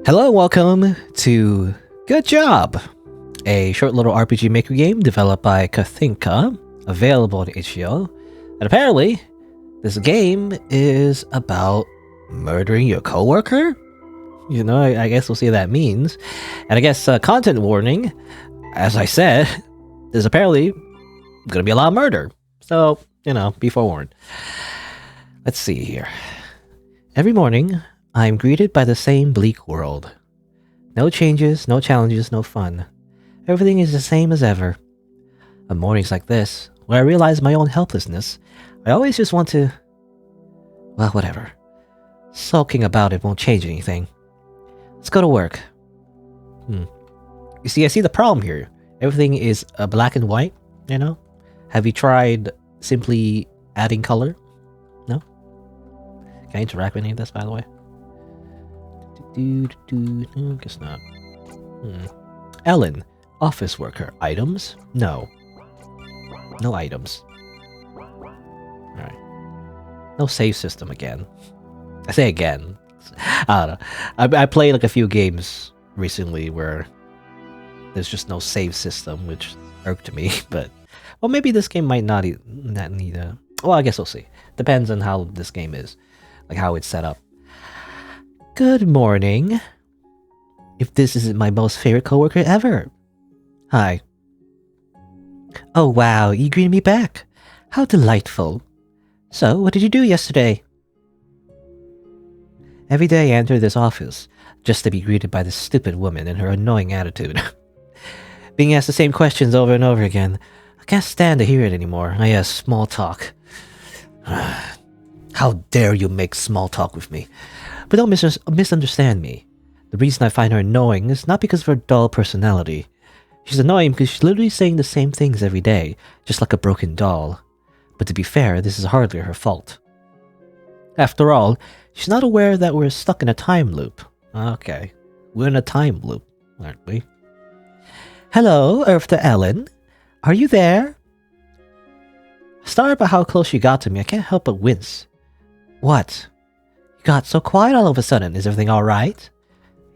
Hello, welcome to Good Job, a short little RPG maker game developed by Kathinka, available on itch.io. And apparently, this game is about murdering your coworker? You know, I guess we'll see what that means. And I guess content warning, as I said, there's apparently going to be a lot of murder. So, you know, be forewarned. Let's see here. Every morning, I'm greeted by the same bleak world. No changes, no challenges, no fun. Everything is the same as ever. On mornings like this, where I realize my own helplessness, I always just want to... well, whatever. Sulking about it won't change anything. Let's go to work. You see, I see the problem here. Everything is black and white, you know? Have you tried simply adding color? No? Can I interact with any of this, by the way? No, guess not. Ellen, office worker. Items? No. No items. Alright. No save system again. I say again. I don't know. I played like a few games recently where there's just no save system, which irked me, but... well, maybe this game might not need a... well, I guess we'll see. Depends on how this game is. Like how it's set up. Good morning. If this isn't my most favorite coworker ever. Hi. Oh wow, you greeted me back. How delightful. So, what did you do yesterday? Every day I enter this office, just to be greeted by this stupid woman and her annoying attitude. Being asked the same questions over and over again. I can't stand to hear it anymore. Small talk. How dare you make small talk with me? But don't misunderstand me. The reason I find her annoying is not because of her dull personality. She's annoying because she's literally saying the same things every day, just like a broken doll. But to be fair, this is hardly her fault. After all, she's not aware that we're stuck in a time loop. Okay, we're in a time loop, aren't we? Hello, Eartha Ellen. Are you there? Startled by how close she got to me, I can't help but wince. What? You got so quiet all of a sudden. Is everything alright?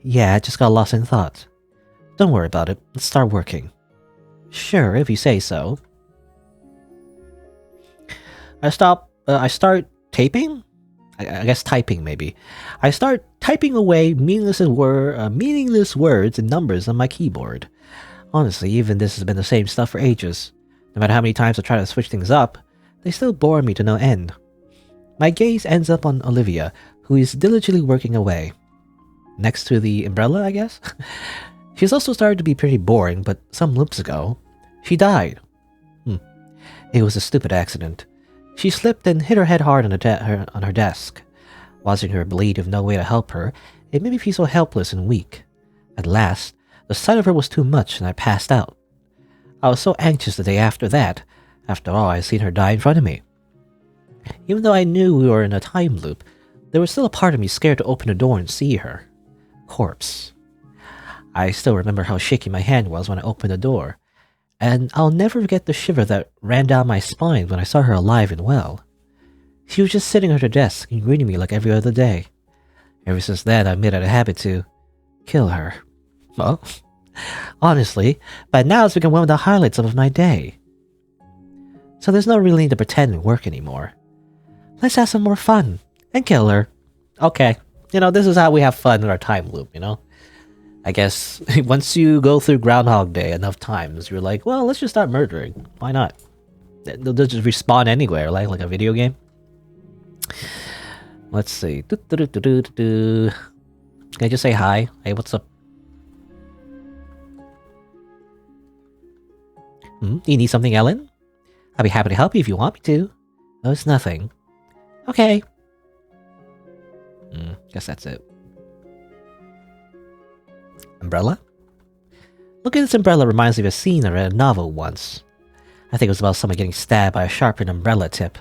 Yeah, I just got lost in thought. Don't worry about it. Let's start working. Sure, if you say so. I start taping? I guess typing, maybe. I start typing away meaningless words and numbers on my keyboard. Honestly, even this has been the same stuff for ages. No matter how many times I try to switch things up, they still bore me to no end. My gaze ends up on Olivia, who is diligently working away. Next to the umbrella, I guess? She's also started to be pretty boring, but some loops ago, she died. It was a stupid accident. She slipped and hit her head hard on her desk. Watching her bleed with no way to help her, it made me feel so helpless and weak. At last, the sight of her was too much and I passed out. I was so anxious the day after that. After all, I had seen her die in front of me. Even though I knew we were in a time loop, there was still a part of me scared to open the door and see her. Corpse. I still remember how shaky my hand was when I opened the door, and I'll never forget the shiver that ran down my spine when I saw her alive and well. She was just sitting at her desk and greeting me like every other day. Ever since then, I made it a habit to kill her. Well, honestly, by now it's become one of the highlights of my day. So there's no really need to pretend and work anymore. Let's have some more fun and kill her. Okay, you know, this is how we have fun in our time loop, you know? I guess once you go through Groundhog Day enough times, you're like, well, let's just start murdering. Why not? They'll just respawn anywhere, like a video game. Let's see. Can I just say hi? Hey, what's up? You need something, Ellen? I'll be happy to help you if you want me to. No, it's nothing. Okay. Guess that's it. Umbrella? Look at this umbrella reminds me of a scene I read in a novel once. I think it was about someone getting stabbed by a sharpened umbrella tip.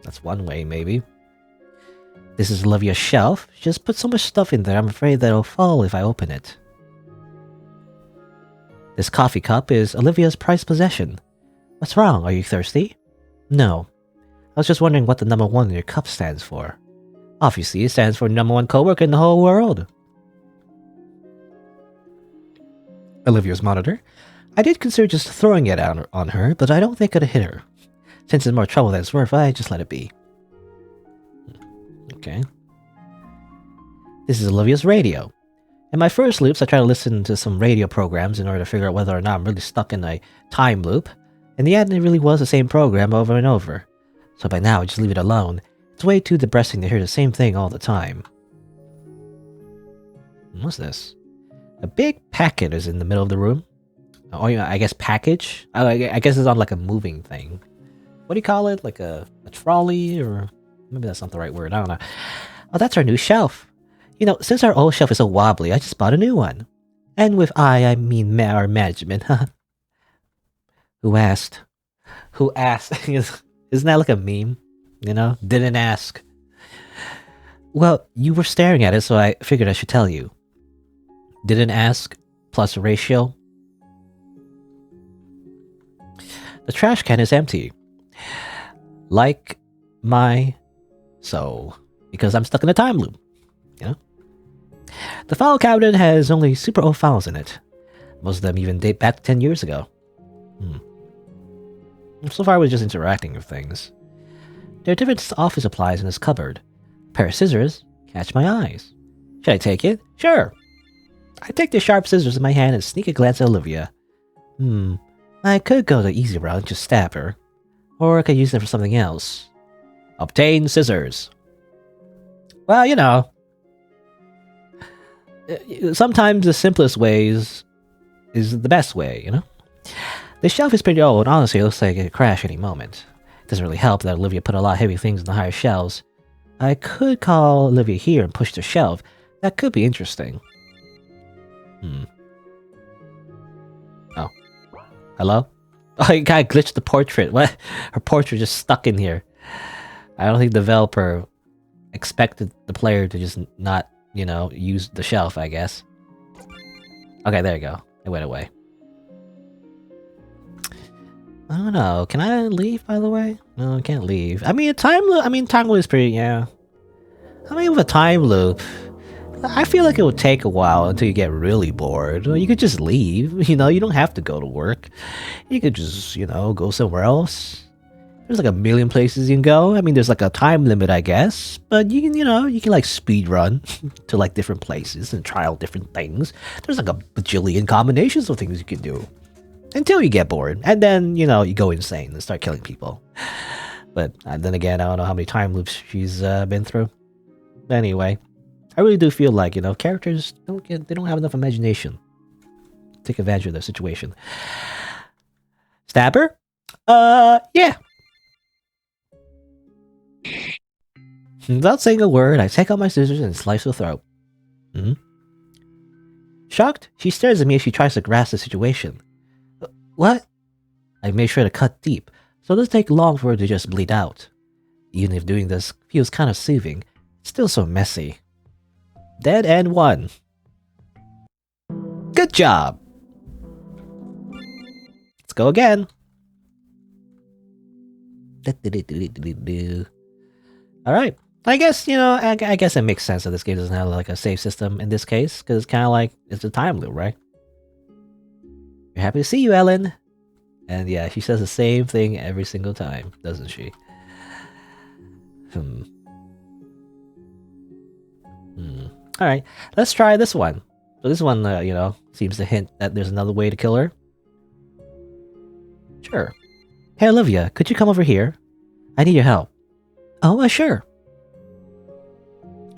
That's one way, maybe. This is Olivia's shelf. She just put so much stuff in there, I'm afraid that it'll fall if I open it. This coffee cup is Olivia's prized possession. What's wrong? Are you thirsty? No. I was just wondering what the number 1 in your cup stands for. Obviously, it stands for #1 coworker in the whole world. Olivia's monitor. I did consider just throwing it on her, but I don't think it'd hit her. Since it's more trouble than it's worth, I just let it be. Okay. This is Olivia's radio. In my first loops, I try to listen to some radio programs in order to figure out whether or not I'm really stuck in a time loop. In the end, it really was the same program over and over. So by now, I just leave it alone. It's way too depressing to hear the same thing all the time. What's this? A big packet is in the middle of the room. Oh, yeah, I guess package? I guess it's on like a moving thing. What do you call it? Like a trolley? Or maybe that's not the right word. I don't know. Oh, that's our new shelf. You know, since our old shelf is so wobbly, I just bought a new one. And with I mean our management. Who asked? Who asked? Isn't that like a meme? You know? Didn't ask. Well, you were staring at it, so I figured I should tell you. Didn't ask plus a ratio. The trash can is empty. Like my soul. Because I'm stuck in a time loop. You know? The file cabinet has only super old files in it. Most of them even date back to 10 years ago. So far, I was just interacting with things. There are different office supplies in this cupboard. A pair of scissors catch my eyes. Should I take it? Sure. I take the sharp scissors in my hand and sneak a glance at Olivia. I could go the easy route and just stab her. Or I could use them for something else. Obtain scissors. Well, you know. Sometimes the simplest ways is the best way, you know? The shelf is pretty old, and honestly, it looks like it could crash any moment. It doesn't really help that Olivia put a lot of heavy things in the higher shelves. I could call Olivia here and push the shelf. That could be interesting. Oh. Hello? Oh, I glitched the portrait. What? Her portrait just stuck in here. I don't think the developer expected the player to just not, you know, use the shelf, I guess. Okay, there you go. It went away. I don't know. Can I leave, by the way? No, I can't leave. I mean, time loop is pretty, yeah. I mean, with a time loop, I feel like it would take a while until you get really bored. You could just leave, you know? You don't have to go to work. You could just, you know, go somewhere else. There's like a million places you can go. I mean, there's like a time limit, I guess. But you can, you know, you can like speed run to like different places and try out different things. There's like a bajillion combinations of things you can do. Until you get bored. And then, you know, you go insane and start killing people. But then again, I don't know how many time loops she's been through. But anyway, I really do feel like, you know, characters don't have enough imagination to take advantage of their situation. Stabber? Yeah. Without saying a word, I take out my scissors and slice her throat. Shocked, she stares at me as she tries to grasp the situation. What? I made sure to cut deep, so it doesn't take long for her to just bleed out. Even if doing this feels kind of soothing, it's still so messy. Dead end 1. Good job! Let's go again. Alright. I guess, you know, I guess it makes sense that this game doesn't have like a save system in this case, because it's kind of like, it's a time loop, right? We're happy to see you, Ellen. And yeah, she says the same thing every single time, doesn't she? Alright, let's try this one. So this one, you know, seems to hint that there's another way to kill her. Sure. Hey, Olivia, could you come over here? I need your help. Oh, sure.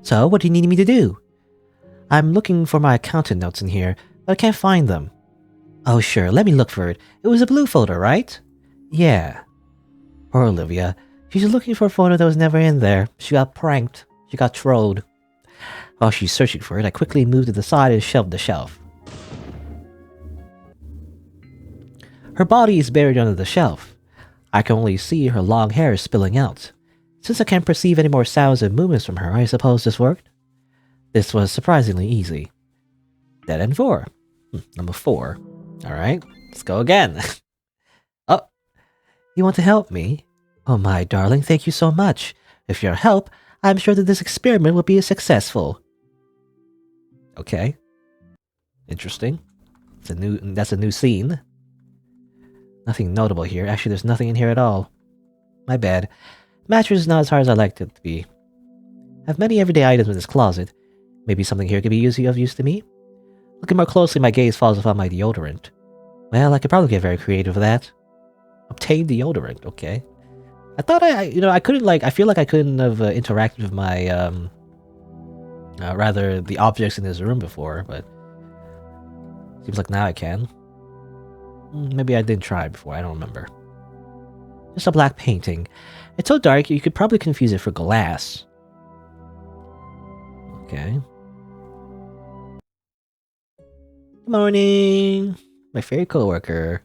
So, what do you need me to do? I'm looking for my accountant notes in here, but I can't find them. Oh, sure, let me look for it. It was a blue folder, right? Yeah. Poor Olivia. She's looking for a photo that was never in there. She got pranked. She got trolled. While she's searching for it, I quickly moved to the side and shelved the shelf. Her body is buried under the shelf. I can only see her long hair spilling out. Since I can't perceive any more sounds and movements from her, I suppose this worked? This was surprisingly easy. Dead end 4. Number 4. Alright, let's go again. Oh, you want to help me? Oh my darling, thank you so much. With your help, I'm sure that this experiment will be successful. Okay. Interesting. That's a new scene. Nothing notable here. Actually, there's nothing in here at all. My bad. Mattress is not as hard as I'd like it to be. I have many everyday items in this closet. Maybe something here could be of use to me? Looking more closely, my gaze falls upon my deodorant. Well, I could probably get very creative with that. Obtain deodorant, okay. I thought I couldn't, I feel like I couldn't have interacted with my, rather, the objects in this room before, but seems like now I can. Maybe I didn't try before, I don't remember. Just a black painting. It's so dark, you could probably confuse it for glass. Okay. Good morning! My favorite coworker.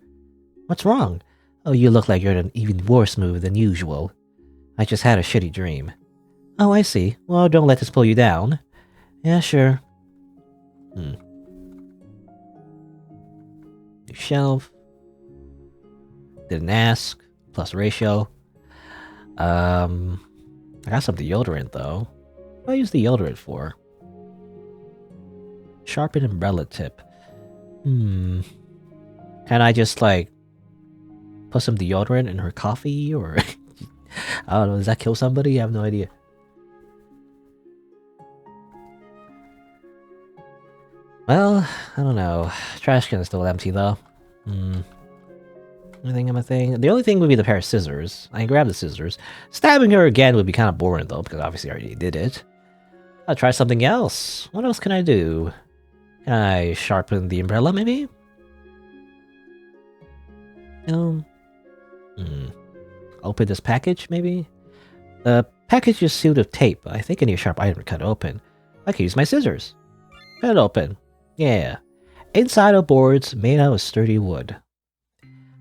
What's wrong? Oh, you look like you're in an even worse mood than usual. I just had a shitty dream. Oh, I see. Well, don't let this pull you down. Yeah, sure. New shelf. Didn't ask. Plus ratio. I got some deodorant, though. What do I use deodorant for? Sharpen umbrella tip. Can I just, put some deodorant in her coffee, or... I don't know, does that kill somebody? I have no idea. Well, I don't know. Trash can is still empty, though. Anything on my thing? The only thing would be the pair of scissors. I can grab the scissors. Stabbing her again would be kind of boring, though, because obviously I already did it. I'll try something else. What else can I do? Can I sharpen the umbrella, maybe? Open this package, maybe? The package is sealed with tape. I think I need a sharp item to cut it open. I can use my scissors. Cut it open. Yeah. Inside are boards made out of sturdy wood.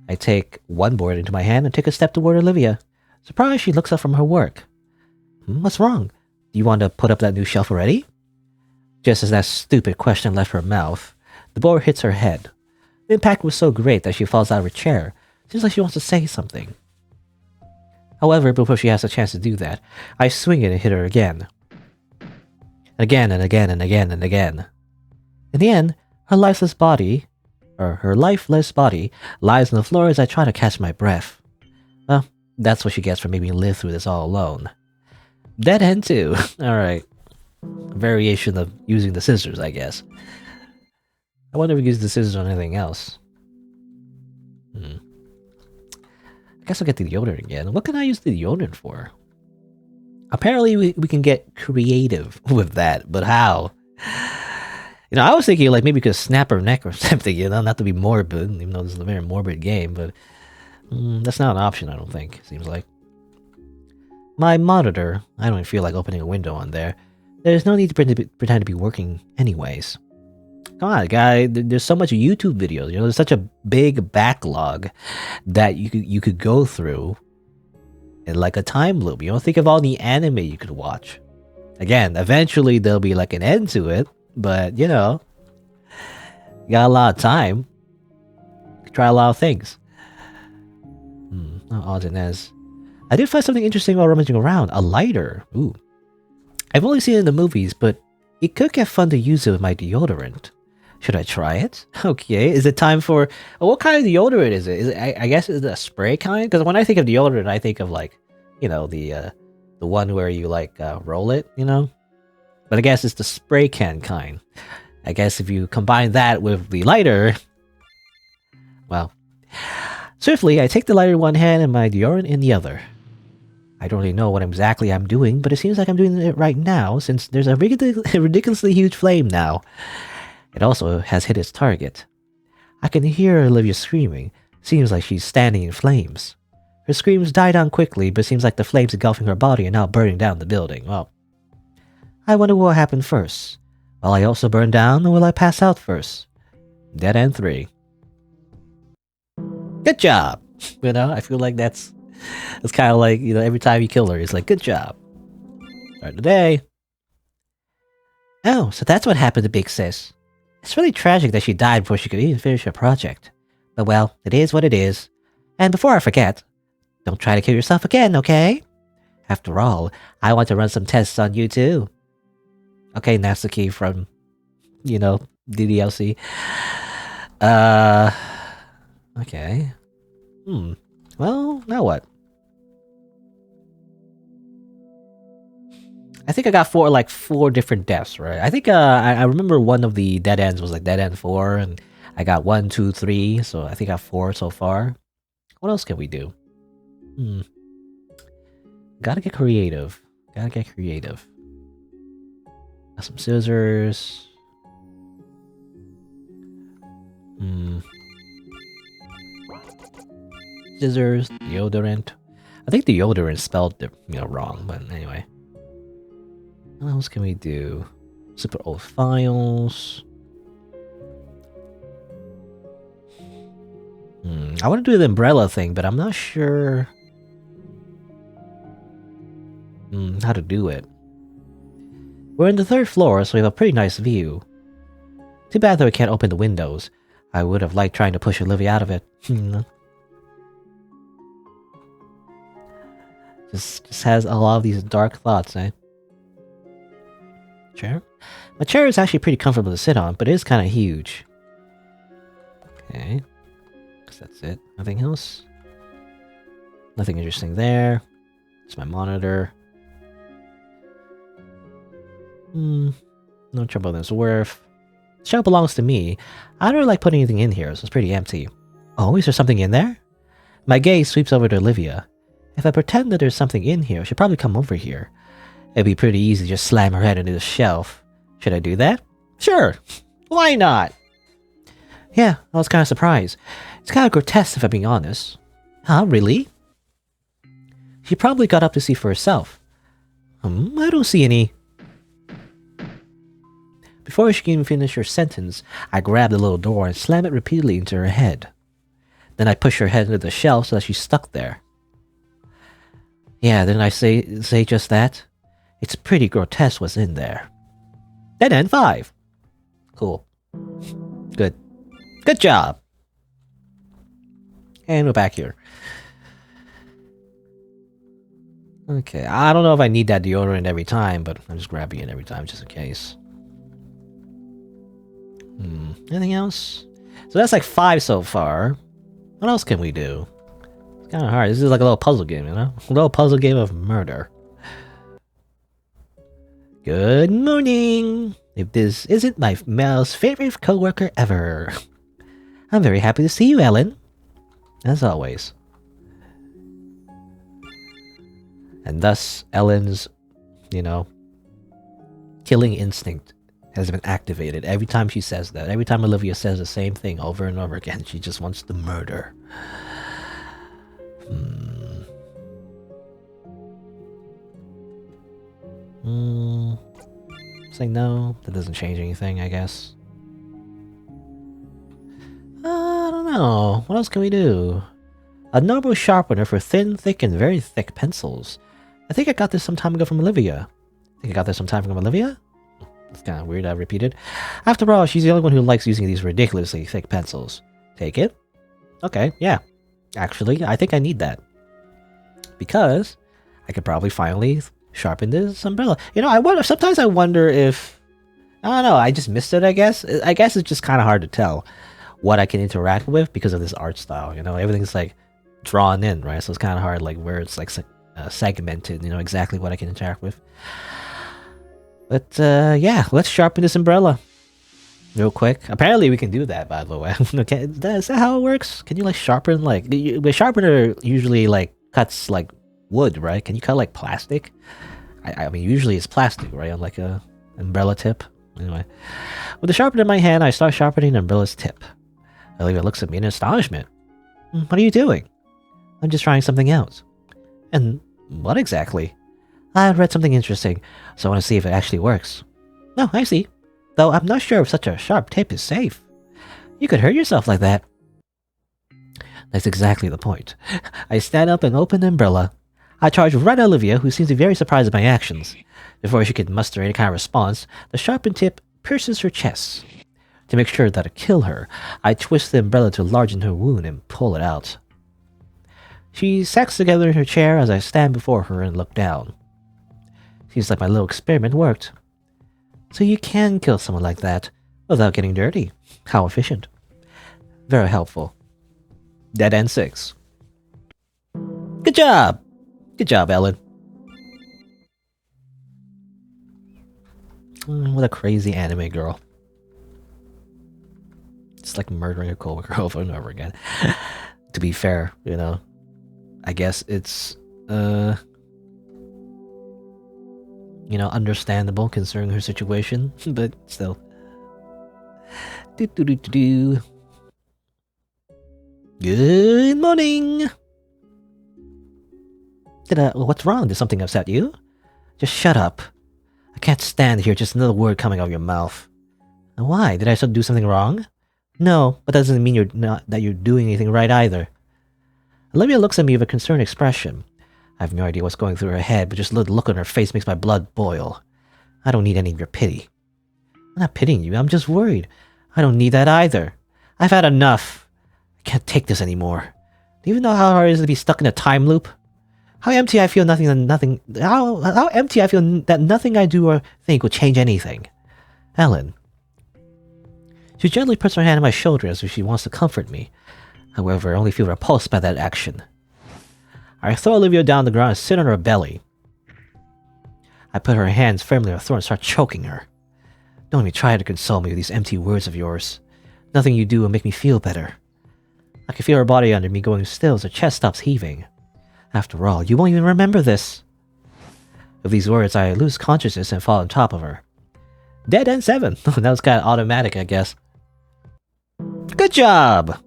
I take one board into my hand and take a step toward Olivia. Surprised, she looks up from her work. What's wrong? Do you want to put up that new shelf already? Just as that stupid question left her mouth, the board hits her head. The impact was so great that she falls out of her chair. Seems like she wants to say something. However, before she has a chance to do that, I swing it and hit her again. Again and again and again and again. In the end, her lifeless body lies on the floor as I try to catch my breath. Well, that's what she gets for making me live through this all alone. Dead end too. Alright. Variation of using the scissors, I guess. I wonder if we use the scissors on anything else. I guess I'll get the deodorant again. What can I use the deodorant for? Apparently we can get creative with that, but how? I was thinking maybe we could snap her neck or something, not to be morbid, even though this is a very morbid game, but that's not an option, I don't think, seems like. My monitor, I don't even feel like opening a window on there. There's no need to pretend to be working anyways. Come on, guy, there's so much YouTube videos, there's such a big backlog that you could go through in a time loop. Think of all the anime you could watch. Again, eventually there'll be an end to it, but you got a lot of time. Try a lot of things. Odds and ends. I did find something interesting while rummaging around. A lighter. Ooh. I've only seen it in the movies, but it could get fun to use it with my deodorant. Should I try it? Okay, is it time for... what kind of deodorant is it? I guess it's a spray kind? Because when I think of deodorant, I think of the one where you roll it, But I guess it's the spray can kind. I guess if you combine that with the lighter... Well... Swiftly, I take the lighter in one hand and my deodorant in the other. I don't really know what exactly I'm doing, but it seems like I'm doing it right now, since there's a ridiculously huge flame now. It also has hit its target. I can hear Olivia screaming. Seems like she's standing in flames. Her screams die down quickly, but it seems like the flames engulfing her body are now burning down the building. Well, I wonder what happened first. Will I also burn down, or will I pass out first? Dead end 3. Good job! I feel like that's kind of every time you kill her, it's good job. Start the day. Oh, so that's what happened to Big Sis. It's really tragic that she died before she could even finish her project. But well, it is what it is. And before I forget, don't try to kill yourself again, okay? After all, I want to run some tests on you too. Okay, Natsuki from, DDLC. Okay. Well, now what? I think I got four different deaths, right? I think I remember one of the dead ends was like dead end 4, and I got 1, 2, 3, so I think I got 4 so far. What else can we do? Gotta get creative. Got some scissors. Scissors, deodorant. I think deodorant spelled wrong, but anyway. What else can we do? Super old files. I want to do the umbrella thing, but I'm not sure how to do it. We're on the 3rd floor, so we have a pretty nice view. Too bad though we can't open the windows. I would have liked trying to push Olivia out of it. Just has a lot of these dark thoughts, eh? Chair? My chair is actually pretty comfortable to sit on, but it is kind of huge. Okay. Guess that's it. Nothing else? Nothing interesting there. It's my monitor. No trouble than it's worth. The show belongs to me. I don't really like putting anything in here, so it's pretty empty. Oh, is there something in there? My gaze sweeps over to Olivia. If I pretend that there's something in here, she'll probably come over here. It'd be pretty easy to just slam her head into the shelf. Should I do that? Sure. Why not? Yeah, I was kind of surprised. It's kind of grotesque if I'm being honest. Huh, really? She probably got up to see for herself. I don't see any. Before she can even finish her sentence, I grab the little door and slam it repeatedly into her head. Then I push her head into the shelf so that she's stuck there. Yeah, didn't I say just that? It's pretty grotesque what's in there. Dead end 5. Cool. Good. Good job. And we're back here. Okay, I don't know if I need that deodorant every time, but I'm just grabbing it every time just in case. Anything else? So that's like 5 so far. What else can we do? It's kind of hard. This is like a little puzzle game, A little puzzle game of murder. Good morning! If this isn't my Mel's favorite coworker ever. I'm very happy to see you, Ellen. As always. And thus, Ellen's, killing instinct has been activated every time she says that. Every time Olivia says the same thing over and over again, she just wants to murder. Say no. That doesn't change anything, I guess. I don't know. What else can we do? A normal sharpener for thin, thick, and very thick pencils. I think I got this some time ago from Olivia. It's kind of weird I repeated. After all, she's the only one who likes using these ridiculously thick pencils. Take it? Okay, yeah. Actually, I think I need that. Because I could probably finally sharpen this umbrella. Sometimes I wonder if... I don't know, I just missed it, I guess. I guess it's just kind of hard to tell what I can interact with because of this art style. Everything's like drawn in, right? So it's kind of hard, like where it's like segmented, exactly what I can interact with. But yeah, let's sharpen this umbrella real quick. Apparently we can do that, by the way. Okay, is that how it works? Can you like sharpen the sharpener usually like cuts like wood, right? Can you cut like plastic? I mean usually it's plastic, right? On like a umbrella tip. Anyway, with the sharpener in my hand, I start sharpening the umbrella's tip. Olivia looks at me in astonishment. What are you doing? I'm just trying something else. And what exactly? I read something interesting, so I want to see if it actually works. Oh, I see. Though I'm not sure if such a sharp tip is safe. You could hurt yourself like that. That's exactly the point. I stand up and open the umbrella. I charge right at Olivia, who seems to be very surprised at my actions. Before she could muster any kind of response, the sharpened tip pierces her chest. To make sure that it'll kill her, I twist the umbrella to enlarge her wound and pull it out. She sacks together in her chair as I stand before her and look down. Seems like my little experiment worked. So you can kill someone like that without getting dirty. How efficient. Very helpful. Dead end 6. Good job! Good job, Ellen. What a crazy anime girl. It's like murdering a coworker over and over again. To be fair, you know, I guess it's, you know, understandable considering her situation, but still. Good morning! What's wrong? Did something upset you? Just shut up. I can't stand to hear just another word coming out of your mouth. Why? Did I do something wrong? No, but that doesn't mean that you're doing anything right either. Olivia looks at me with a concerned expression. I have no idea what's going through her head, but just the look on her face makes my blood boil. I don't need any of your pity. I'm not pitying you, I'm just worried. I don't need that either. I've had enough. I can't take this anymore. Do you even know how hard it is to be stuck in a time loop? How empty I feel how empty I feel that nothing I do or think will change anything. Ellen. She gently puts her hand on my shoulder as if she wants to comfort me. However, I only feel repulsed by that action. I throw Olivia down the ground and sit on her belly. I put her hands firmly on her throat and start choking her. Don't even try to console me with these empty words of yours. Nothing you do will make me feel better. I can feel her body under me going still as her chest stops heaving. After all, you won't even remember this. With these words, I lose consciousness and fall on top of her. Dead end 7. That was kind of automatic, I guess. Good job!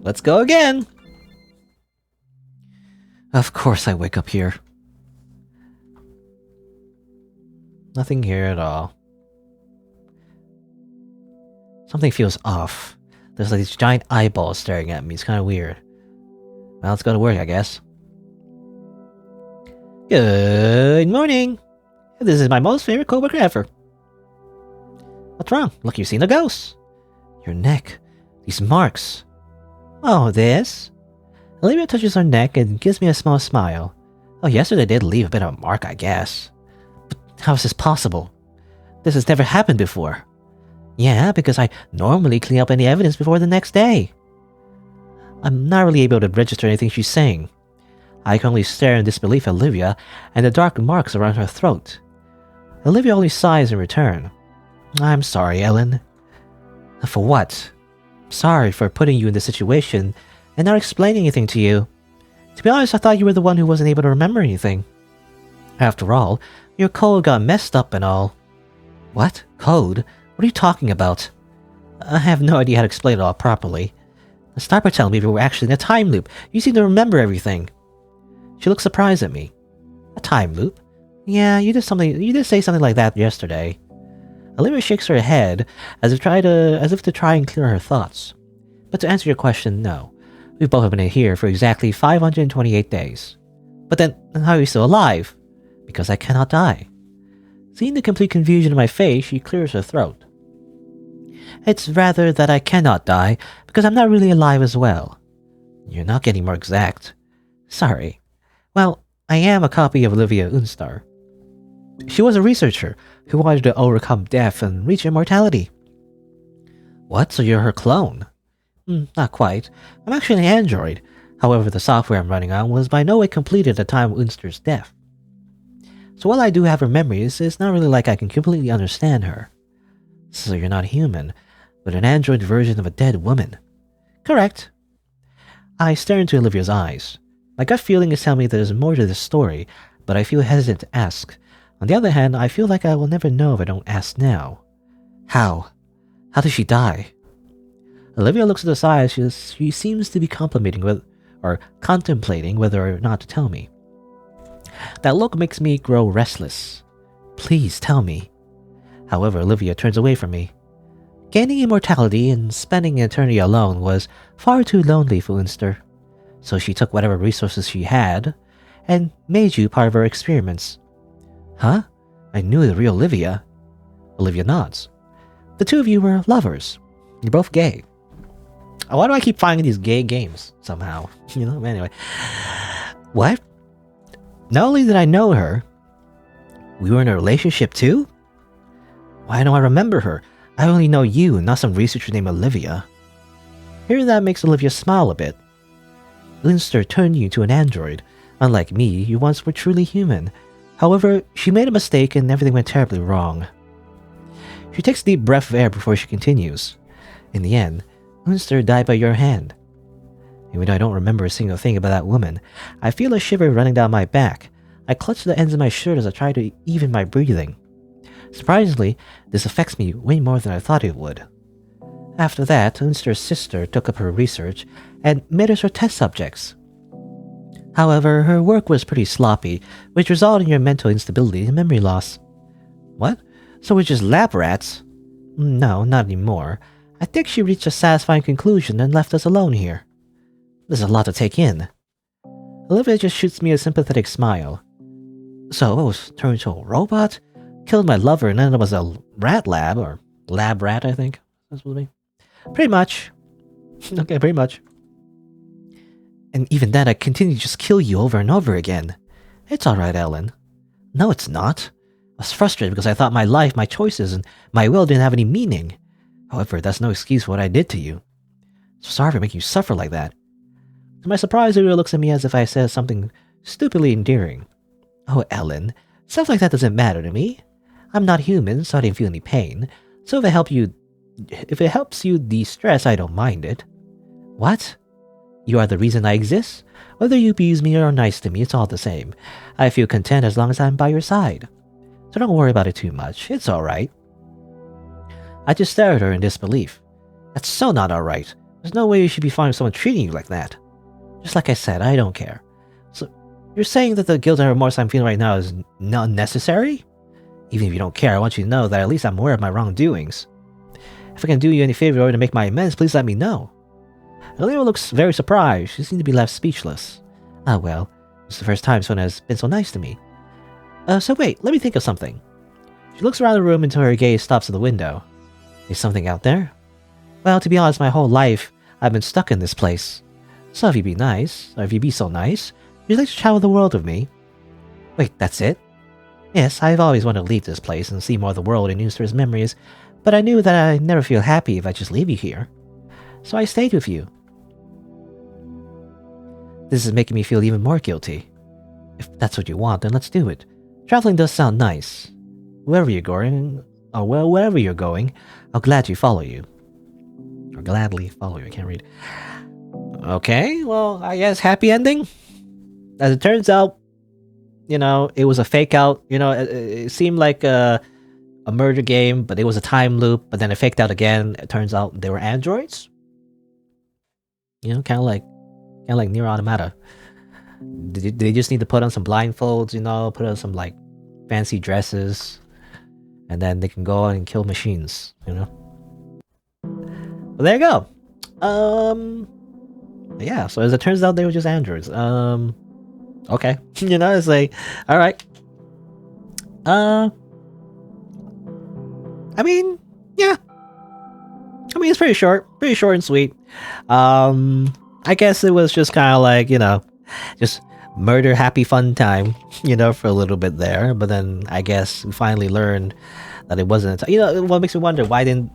Let's go again! Of course I wake up here. Nothing here at all. Something feels off. There's like these giant eyeballs staring at me. It's kind of weird. Well, let's go to work, I guess. Good morning! This is my most favorite coworker ever. What's wrong? Look, you've seen a ghost. Your neck. These marks. Oh, this? Olivia touches her neck and gives me a small smile. Oh, yesterday did leave a bit of a mark, I guess. But how is this possible? This has never happened before. Yeah, because I normally clean up any evidence before the next day. I'm not really able to register anything she's saying. I can only stare in disbelief at Olivia and the dark marks around her throat. Olivia only sighs in return. I'm sorry, Ellen. For what? Sorry for putting you in this situation and not explaining anything to you. To be honest, I thought you were the one who wasn't able to remember anything. After all, your code got messed up and all. What? Code? What are you talking about? I have no idea how to explain it all properly. Start by telling me we were actually in a time loop. You seem to remember everything. She looks surprised at me. A time loop? Yeah, you did say something like that yesterday. Olivia shakes her head as if to try and clear her thoughts. But to answer your question, no. We've both been here for exactly 528 days. But then, how are you still alive? Because I cannot die. Seeing the complete confusion in my face, she clears her throat. It's rather that I cannot die, because I'm not really alive as well. You're not getting more exact. Sorry. Well, I am a copy of Olivia Unstar. She was a researcher who wanted to overcome death and reach immortality. What? So you're her clone? Not quite. I'm actually an android. However, the software I'm running on was by no way completed at the time of Unstar's death. So while I do have her memories, it's not really like I can completely understand her. So you're not human, but an android version of a dead woman. Correct. I stare into Olivia's eyes. My gut feeling is telling me there's more to this story, but I feel hesitant to ask. On the other hand, I feel like I will never know if I don't ask now. How? How did she die? Olivia looks at the eyes. She seems to be contemplating whether or not to tell me. That look makes me grow restless. Please tell me. However, Olivia turns away from me. Gaining immortality and spending eternity alone was far too lonely for Unstar. So she took whatever resources she had and made you part of her experiments. Huh? I knew the real Olivia. Olivia nods. The two of you were lovers. You're both gay. Why do I keep finding these gay games somehow? Anyway. What? Not only did I know her, we were in a relationship too? Why don't I remember her? I only know you, not some researcher named Olivia. Hearing that makes Olivia smile a bit. Linster turned you to an android. Unlike me, you once were truly human. However, she made a mistake and everything went terribly wrong. She takes a deep breath of air before she continues. In the end, Linster died by your hand. Even though I don't remember a single thing about that woman, I feel a shiver running down my back. I clutch the ends of my shirt as I try to even my breathing. Surprisingly, this affects me way more than I thought it would. After that, Linster's sister took up her research and made us her test subjects. However, her work was pretty sloppy, which resulted in your mental instability and memory loss. What? So we're just lab rats? No, not anymore. I think she reached a satisfying conclusion and left us alone here. There's a lot to take in. Olivia just shoots me a sympathetic smile. So I was turned into a robot, killed my lover, and then it was a rat lab, or lab rat, I think that's supposed to be. Pretty much. Okay, pretty much. And even then, I continue to just kill you over and over again. It's alright, Ellen. No, it's not. I was frustrated because I thought my life, my choices, and my will didn't have any meaning. However, that's no excuse for what I did to you. So sorry for making you suffer like that. To my surprise, Olivia looks at me as if I said something stupidly endearing. Oh, Ellen, stuff like that doesn't matter to me. I'm not human, so I didn't feel any pain. So if it helps you de-stress, I don't mind it. What? You are the reason I exist? Whether you abuse me or are nice to me, it's all the same. I feel content as long as I'm by your side. So don't worry about it too much. It's alright. I just stare at her in disbelief. That's so not alright. There's no way you should be fine with someone treating you like that. Just like I said, I don't care. So, you're saying that the guilt and remorse I'm feeling right now is not necessary? Even if you don't care, I want you to know that at least I'm aware of my wrongdoings. If I can do you any favor in order to make my amends, please let me know. Olivia looks very surprised. She seems to be left speechless. Ah well, it's the first time someone has been so nice to me. So wait, let me think of something. She looks around the room until her gaze stops at the window. Is something out there? Well, to be honest, my whole life, I've been stuck in this place. So if you'd be nice, or if you'd be so nice, would you like to travel the world with me? Wait, that's it? Yes, I've always wanted to leave this place and see more of the world and use his memories, but I knew that I'd never feel happy if I just leave you here. So I stayed with you. This is making me feel even more guilty. If that's what you want, then let's do it. Traveling does sound nice. Wherever you're going, wherever you're going, I'll gladly follow you. Or gladly follow you, I can't read. Okay, well, I guess happy ending? As it turns out, it was a fake out. It seemed like a murder game, but it was a time loop, but then it faked out again. It turns out they were androids. Kind of like Nier Automata. They just need to put on some blindfolds, put on some like fancy dresses, and then they can go on and kill machines, Well, there you go. Yeah, so as it turns out, they were just androids. Okay. It's like, alright. I mean, yeah. It's pretty short and sweet. I guess it was just kind of like, just murder happy fun time, for a little bit there. But then I guess we finally learned that it wasn't. What makes me wonder, why didn't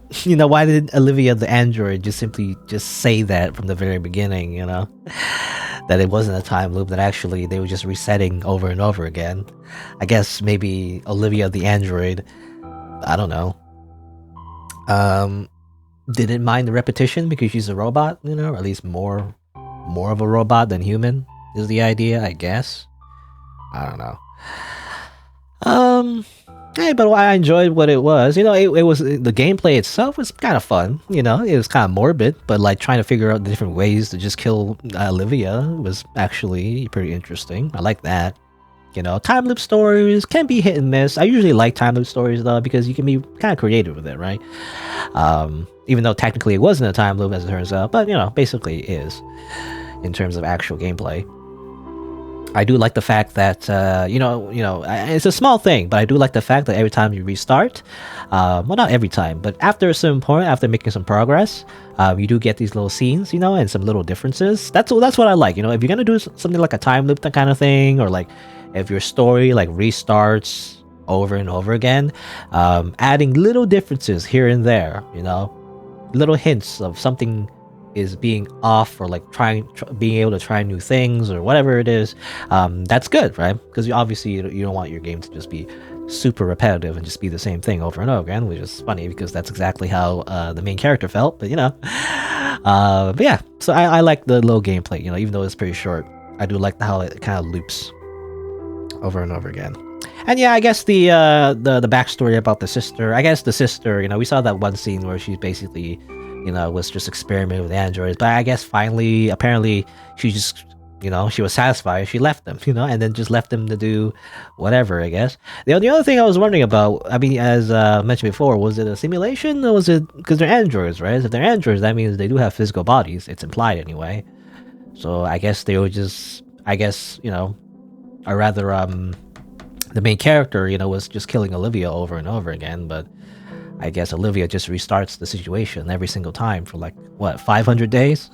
Olivia the android just simply say that from the very beginning, that it wasn't a time loop, that actually they were just resetting over and over again. I guess maybe Olivia the android, I don't know, didn't mind the repetition because she's a robot, or at least more of a robot than human is the idea, I guess. I don't know. Hey, but I enjoyed what it was. It was, the gameplay itself was kind of fun. It was kind of morbid, but like trying to figure out the different ways to just kill Olivia was actually pretty interesting. I like that. Time loop stories can be hit and miss. I usually like time loop stories though, because you can be kind of creative with it, right? Even though technically it wasn't a time loop as it turns out, but basically it is in terms of actual gameplay. I do like the fact that it's a small thing, but I do like the fact that every time you restart, well, not every time, but after a certain point, after making some progress, you do get these little scenes, and some little differences. That's what I like. If you're gonna do something like a time loop, that kind of thing, or like if your story like restarts over and over again, adding little differences here and there, little hints of something is being off, or like being able to try new things or whatever it is, that's good, right? Because obviously you don't want your game to just be super repetitive and just be the same thing over and over again, which is funny because that's exactly how the main character felt. But but yeah, so I like the low gameplay, even though it's pretty short. I do like how it kind of loops over and over again. And yeah, I guess the backstory about the sister, we saw that one scene where she's basically was just experimenting with androids, but I guess finally, apparently, she just, she was satisfied. She left them, and then just left them to do whatever, I guess. The other thing I was wondering about, I mean, as mentioned before, was it a simulation, or was it, because they're androids, right? If they're androids, that means they do have physical bodies. It's implied anyway. So I guess they were just, or rather, the main character, was just killing Olivia over and over again, but I guess Olivia just restarts the situation every single time for 500 days,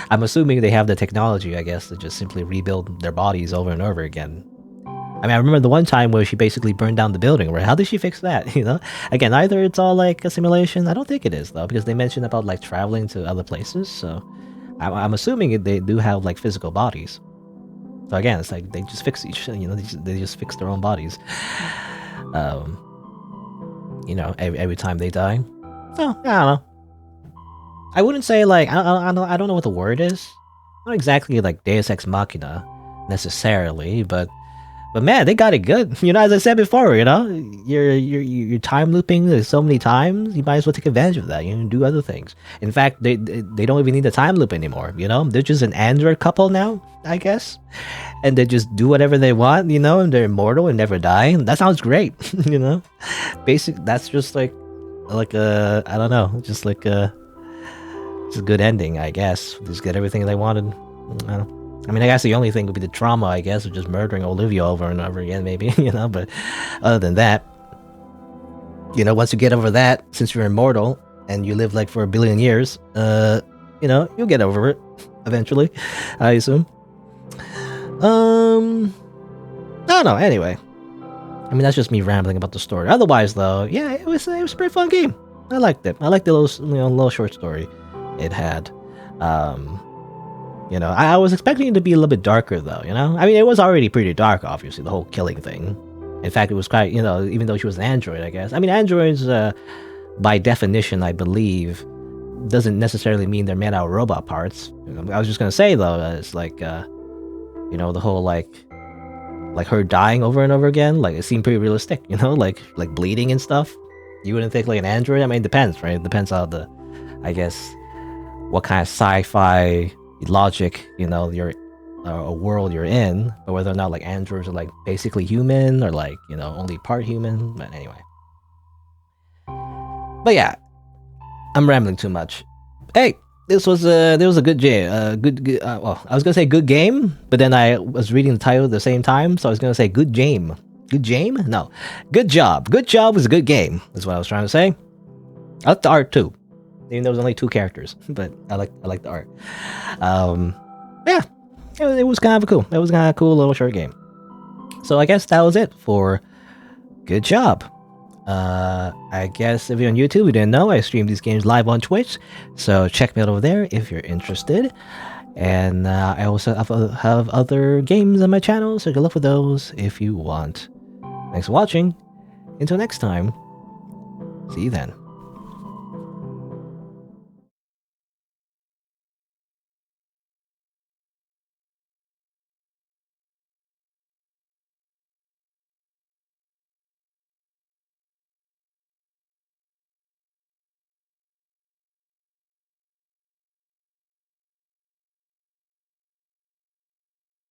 I'm assuming they have the technology, I guess, to just simply rebuild their bodies over and over again. I mean, I remember the one time where she basically burned down the building, right? How did she fix that, Again, either it's all like a simulation, I don't think it is, though, because they mentioned about traveling to other places, so I'm assuming they do have physical bodies. So again, it's like they just fix they just fix their own bodies. Every time they die. So I don't know. I wouldn't say I don't know what the word is. Not exactly like Deus Ex Machina necessarily, but man, they got it good. As I said before, you're time looping so many times. You might as well take advantage of that. Do other things. In fact, they don't even need the time loop anymore. They're just an android couple now, I guess, and they just do whatever they want. And they're immortal and never die. That sounds great. That's just like a, I don't know, just like a good ending, I guess. Just get everything they wanted. I mean, I guess the only thing would be the trauma, I guess, of just murdering Olivia over and over again, maybe, but other than that, once you get over that, since you're immortal and you live for 1 billion years, you'll get over it eventually, I assume. I don't know, anyway. I mean, that's just me rambling about the story. Otherwise, though, yeah, it was a pretty fun game. I liked it. I liked the little short story it had. I was expecting it to be a little bit darker, though, I mean, it was already pretty dark, obviously, the whole killing thing. In fact, it was quite, even though she was an android, I guess. I mean, androids, by definition, I believe, doesn't necessarily mean they're made out of robot parts. I was just going to say, though, it's the whole, her dying over and over again, it seemed pretty realistic, like bleeding and stuff. You wouldn't think an android? I mean, it depends, right? It depends on I guess, what kind of sci-fi logic, your a world you're in, but whether or not androids are basically human or only part human. But anyway, but yeah, I'm rambling too much. Hey, there was a good game. Well, I was gonna say good game, but then I was reading the title at the same time, so I was gonna say good game. Good game? No, good job. Good job was a good game. Is what I was trying to say. I like the art too. Even though there was only 2 characters, but I like the art. Yeah, it was kind of cool. It was kind of a cool little short game. So I guess that was it for good job. I guess if you're on YouTube, you didn't know, I stream these games live on Twitch, so check me out over there if you're interested. And I also have other games on my channel, so go look for those if you want. Thanks for watching. Until next time, see you then.